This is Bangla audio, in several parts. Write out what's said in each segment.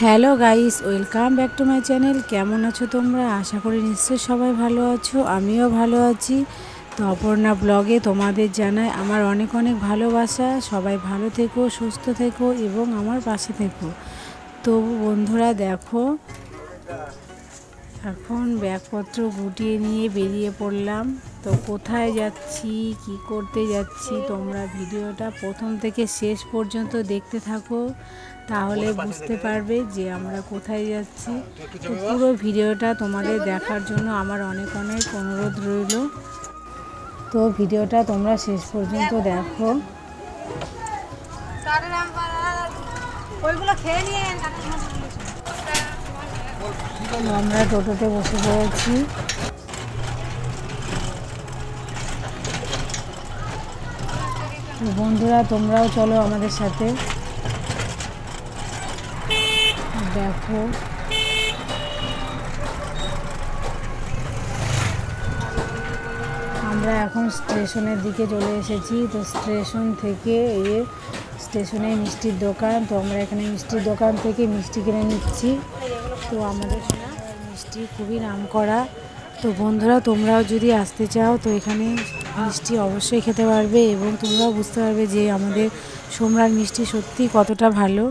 Hello guys, welcome back to my channel. কেমন আছো তোমরা? আশা করি নিশ্চয়ই সবাই ভালো আছো, আমিও ভালো আছি। তো অপর্ণা ব্লগে তোমাদের জানাই আমার অনেক অনেক ভালোবাসা। সবাই ভালো থেকো, সুস্থ থেকো এবং আমার পাশে থেকো। তো বন্ধুরা দেখো, এখন ব্যাগপত্র গুটিয়ে নিয়ে বেরিয়ে পড়লাম। তো কোথায় যাচ্ছি, কি করতে যাচ্ছি, তোমরা ভিডিওটা প্রথম থেকে শেষ পর্যন্ত দেখতে থাকো, তাহলে বুঝতে পারবে যে আমরা কোথায় যাচ্ছি। তো পুরো ভিডিওটা তোমাদের দেখার জন্য আমার অনেক অনেক অনুরোধ রইল। তো ভিডিওটা তোমরা শেষ পর্যন্ত দেখো। আমরা টোটোতে বসে পড়েছি। বন্ধুরা তোমরাও চলো আমাদের সাথে। দেখো আমরা এখন স্টেশনের দিকে চলে এসেছি। তো স্টেশন থেকে স্টেশনে মিষ্টির দোকান, তো আমরা এখানে মিষ্টির দোকান থেকে মিষ্টি কিনে নিচ্ছি। তো আমাদের মিষ্টি খুবই নামকরা। তো বন্ধুরা তোমরাও যদি আসতে চাও তো এখানে মিষ্টি অবশ্যই খেতে পারবে এবং তোমরাও বুঝতে পারবে যে আমাদের সোমরার মিষ্টি সত্যি কতটা ভালো।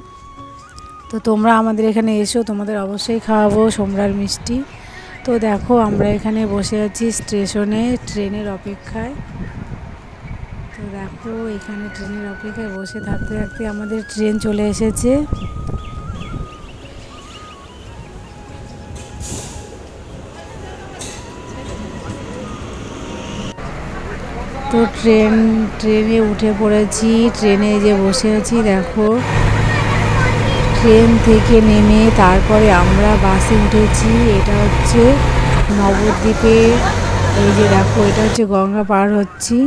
তো তোমরা আমাদের এখানে এসো, তোমাদের অবশ্যই খাওয়াবো সোমরার মিষ্টি। তো দেখো আমরা এখানে বসে আছি স্টেশনে ট্রেনের অপেক্ষায়। তো দেখো এখানে ট্রেনের অপেক্ষায় বসে থাকতে থাকতে আমাদের ট্রেন চলে এসেছে। তো ট্রেনে উঠে পড়েছি, ট্রেনে যে বসে আছি। দেখো ট্রেন থেকে নেমে তারপরে আমরা বাসে উঠেছি। এটা হচ্ছে নবদ্বীপে। এই যে দেখো এটা হচ্ছে গঙ্গা পার হচ্ছি,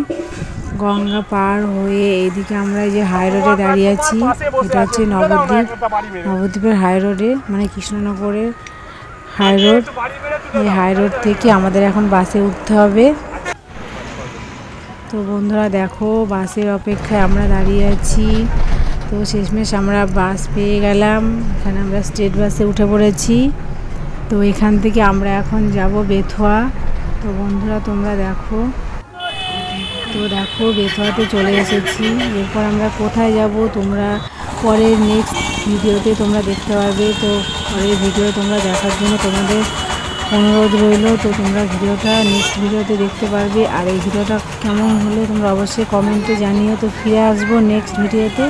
গঙ্গা পার হয়ে এইদিকে আমরা যে হাই রোডে দাঁড়িয়ে আছি। এটা হচ্ছে নবদ্বীপের হাই রোডে, মানে কৃষ্ণনগরের হাই রোড। এই হাই রোড থেকে আমাদের এখন বাসে উঠতে হবে। তো বন্ধুরা দেখো বাসের অপেক্ষায় আমরা দাঁড়িয়ে আছি। তো শেষমেশ আমরা বাস পেয়ে গেলাম। এখানে আমরা স্টেট বাসে উঠে পড়েছি। তো এখান থেকে আমরা এখন যাব বেথুয়া। তো বন্ধুরা তোমরা দেখো, তো দেখো বেথুয়াতে চলে এসেছি। এরপর আমরা কোথায় যাব তোমরা পরের নেক্সট ভিডিওতে তোমরা দেখতে পারবে। তো পরের ভিডিও তোমরা দেখার জন্য তোমাদের অনুরোধ রইল। তো তোমরা ভিডিওটা নেক্সট ভিডিওতে দেখতে পারবে। আর এই ভিডিওটা কেমন হলে তোমরা অবশ্যই কমেন্টে জানিও। তো ফিরে আসবো নেক্সট ভিডিওতে।